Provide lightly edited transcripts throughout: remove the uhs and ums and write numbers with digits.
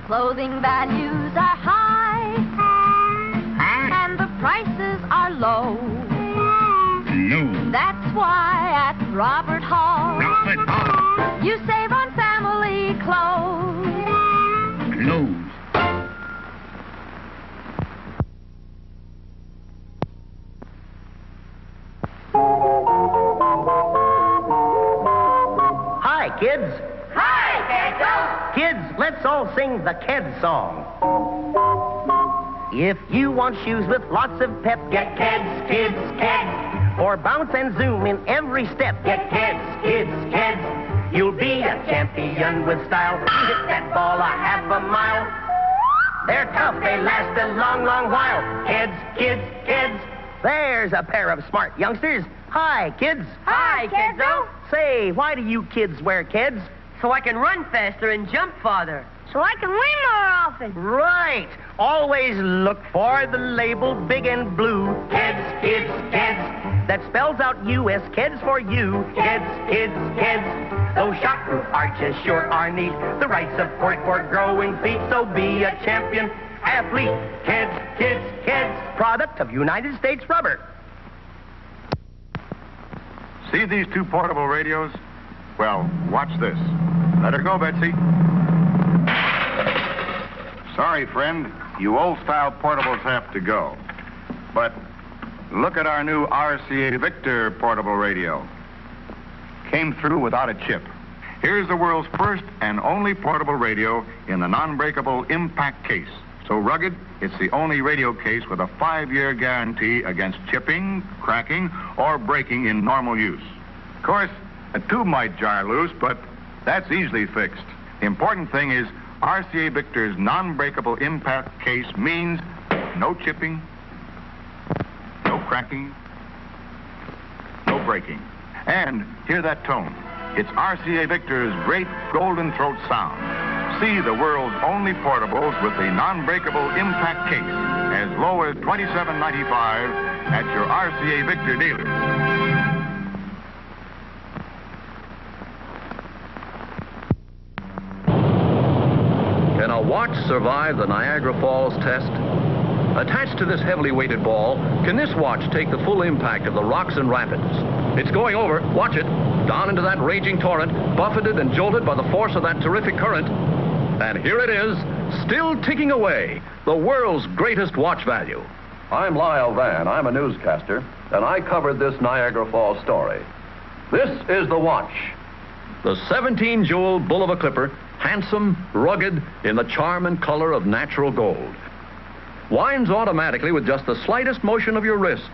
clothing values are high, and the prices are low. No. That's why at Robert Hall, you save on family clothes. Clothes. Hi, kids. Hi, Kedso. Kids, let's all sing the Keds song. If you want shoes with lots of pep, get Keds, kids, Keds. For bounce and zoom in every step, get Keds, kids, Keds. You'll be a champion with style. Hit that ball a half a mile. They're tough, they last a long, long while. Keds, kids, Keds. There's a pair of smart youngsters. Hi, kids. Hi, Kedso. Say, why do you kids wear Keds? So I can run faster and jump farther. So I can win more often. Right. Always look for the label big and blue. Keds, kids, Keds. That spells out U.S. Keds for you. Keds, kids, Keds. Those shock-proof arches sure are neat. The right support for growing feet. So be a champion athlete. Keds, kids, Keds. Product of United States Rubber. See these two portable radios? Well, watch this. Let her go, Betsy. Sorry, friend. You old-style portables have to go. But look at our new RCA Victor portable radio. Came through without a chip. Here's the world's first and only portable radio in the non-breakable impact case. So rugged, it's the only radio case with a 5-year guarantee against chipping, cracking, or breaking in normal use. Of course, a tube might jar loose, but that's easily fixed. The important thing is RCA Victor's non-breakable impact case means no chipping, no cracking, no breaking. And hear that tone. It's RCA Victor's great golden throat sound. See the world's only portables with the non-breakable impact case as low as $27.95 at your RCA Victor dealers. Can a watch survive the Niagara Falls test? Attached to this heavily weighted ball, can this watch take the full impact of the rocks and rapids? It's going over, watch it, down into that raging torrent, buffeted and jolted by the force of that terrific current. And here it is, still ticking away, the world's greatest watch value. I'm Lyle Van, I'm a newscaster, and I covered this Niagara Falls story. This is the watch. The 17-jewel Bulova Clipper, handsome, rugged, in the charm and color of natural gold. Winds automatically with just the slightest motion of your wrist.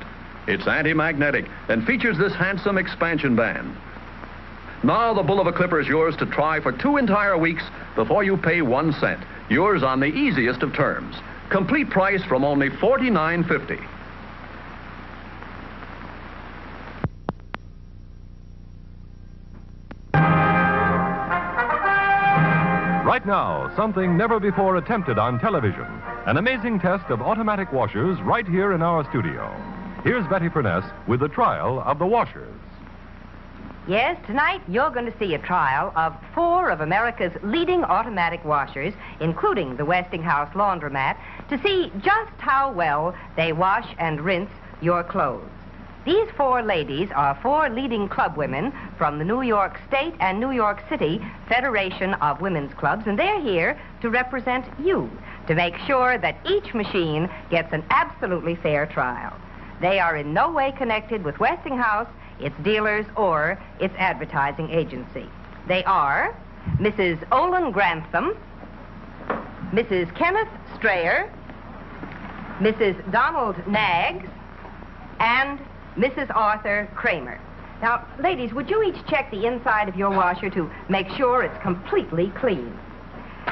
It's anti-magnetic and features this handsome expansion band. Now the Bulova Clipper is yours to try for 2 entire weeks before you pay 1 cent. Yours on the easiest of terms. Complete price from only $49.50. Right now, something never before attempted on television. An amazing test of automatic washers right here in our studio. Here's Betty Furness with the trial of the washers. Yes, tonight you're going to see a trial of 4 of America's leading automatic washers, including the Westinghouse laundromat, to see just how well they wash and rinse your clothes. These 4 ladies are 4 leading club women from the New York State and New York City Federation of Women's Clubs, and they're here to represent you, to make sure that each machine gets an absolutely fair trial. They are in no way connected with Westinghouse, its dealers, or its advertising agency. They are Mrs. Olin Grantham, Mrs. Kenneth Strayer, Mrs. Donald Naggs, and Mrs. Arthur Kramer. Now, ladies, would you each check the inside of your washer to make sure it's completely clean?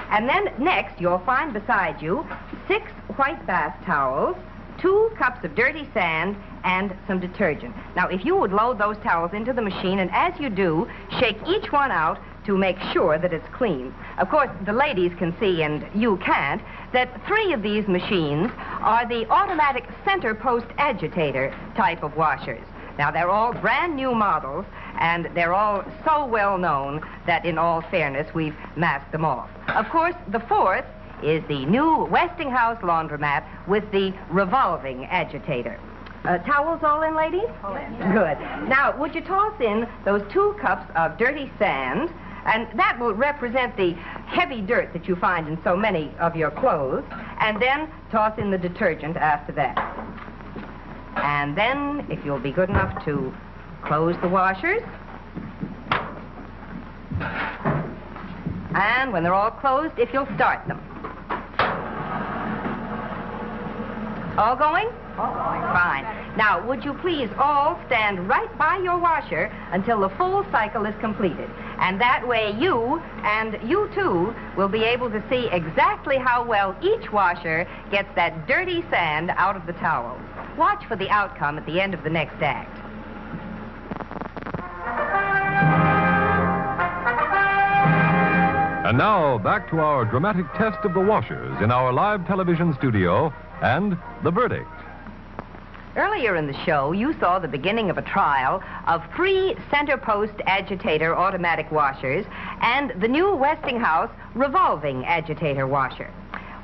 And then next, you'll find beside you 6 white bath towels, 2 cups of dirty sand, and some detergent. Now, if you would load those towels into the machine, and as you do, shake each one out to make sure that it's clean. Of course, the ladies can see, and you can't, that 3 of these machines are the automatic center post agitator type of washers. Now, they're all brand new models, and they're all so well known that, in all fairness, we've masked them off. Of course, the 4th is the new Westinghouse laundromat with the revolving agitator. Towels all in, ladies? All in. Good. Now, would you toss in those 2 cups of dirty sand, and that will represent the heavy dirt that you find in so many of your clothes, and then toss in the detergent after that. And then, if you'll be good enough to close the washers. And when they're all closed, if you'll start them. All going? All going. Fine. Now, would you please all stand right by your washer until the full cycle is completed? And that way you, and you too, will be able to see exactly how well each washer gets that dirty sand out of the towels. Watch for the outcome at the end of the next act. And now, back to our dramatic test of the washers in our live television studio and the verdict. Earlier in the show, you saw the beginning of a trial of 3 center post agitator automatic washers and the new Westinghouse revolving agitator washer.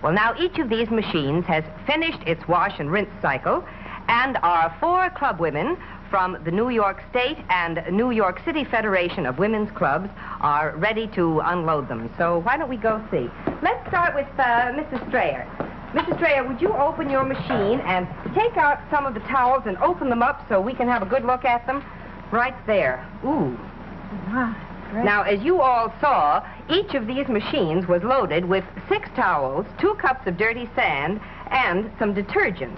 Well, now each of these machines has finished its wash and rinse cycle, and our 4 club women from the New York State and New York City Federation of Women's Clubs are ready to unload them. So why don't we go see? Let's start with Mrs. Strayer. Mrs. Strayer, would you open your machine and take out some of the towels and open them up so we can have a good look at them? Right there. Ooh. Wow, great. Now, as you all saw, each of these machines was loaded with 6 towels, 2 cups of dirty sand, and some detergent.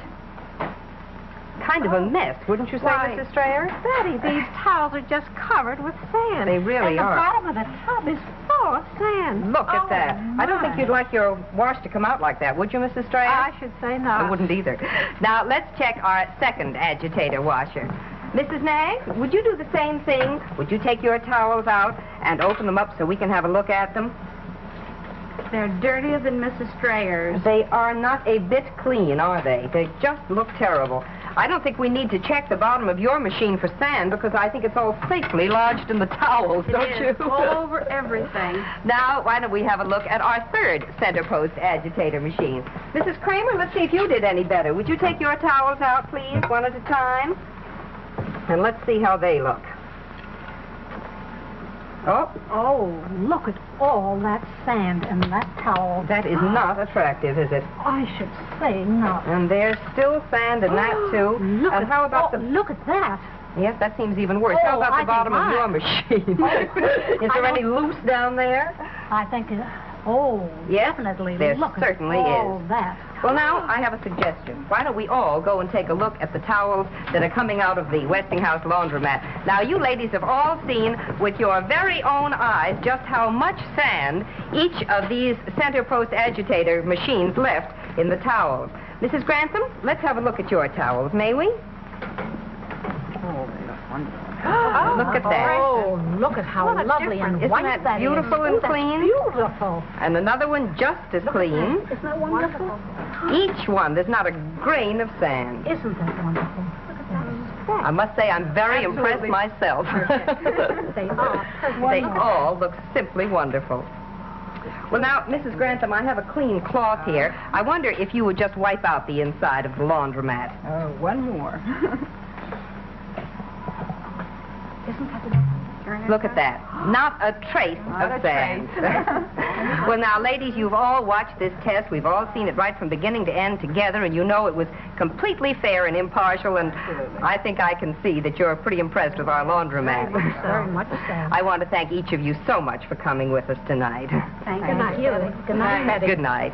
Kind of a mess, wouldn't you say, Right. Mrs. Strayer? Betty, these towels are just covered with sand. They really are. And the bottom of the tub is full of sand. Look at Oh, that. I don't think my. you'd like your wash to come out like that, would you, Mrs. Strayer? I should say not. I wouldn't either. Now, let's check our second agitator washer. Mrs. Nagg, would you do the same thing? Would you take your towels out and open them up so we can have a look at them? They're dirtier than Mrs. Strayer's. They are not a bit clean, are they? They just look terrible. I don't think we need to check the bottom of your machine for sand because I think it's all safely lodged in the towels, don't you? All over everything. Now, why don't we have a look at our third center post agitator machine? Mrs. Kramer, let's see if you did any better. Would you take your towels out, please, one at a time? And let's see how they look. Oh, look at all that sand in that towel. That is not attractive, is it? I should say not. And there's still sand in that, too. Look and at, how about look at that. Yes, that seems even worse. Oh, How about I the bottom think of your machine? Is there any loose down there? I think Yes, definitely. there look certainly at all is. that. Well, now, I have a suggestion. Why don't we all go and take a look at the towels that are coming out of the Westinghouse laundromat? Now, you ladies have all seen with your very own eyes just how much sand each of these center post agitator machines left in the towels. Mrs. Grantham, let's have a look at your towels, may we? Oh, look at that. Oh, look at how What a lovely and difference. white Isn't that is. beautiful and Oh, that's clean? Beautiful. And another one just as clean. Isn't that wonderful? Each one, there's not a grain of sand. Isn't that wonderful? Look at that. I must say I'm very impressed myself. They are. They all look simply wonderful. Well, now, Mrs. Grantham, I have a clean cloth here. I wonder if you would just wipe out the inside of the laundromat. Oh, one more. Look at that. Not a trace of sand. Well, now, ladies, you've all watched this test. We've all seen it right from beginning to end together, and you know it was completely fair and impartial, and I think I can see that you're pretty impressed with our laundromat. Very much so. I want to thank each of you so much for coming with us tonight. Thank you. Good night, Betty. Good night.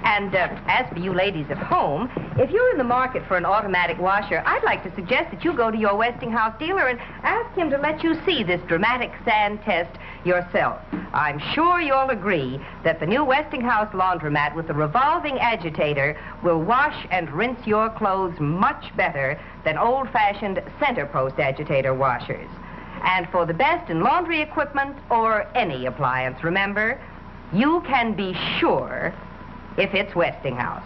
And as for you ladies at home, if you're in the market for an automatic washer, I'd like to suggest that you go to your Westinghouse dealer and ask him to let you see this dramatic sand test yourself. I'm sure you'll agree that the new Westinghouse laundromat with the revolving agitator will wash and rinse your clothes much better than old-fashioned center post agitator washers. And for the best in laundry equipment or any appliance, remember, you can be sure if it's Westinghouse.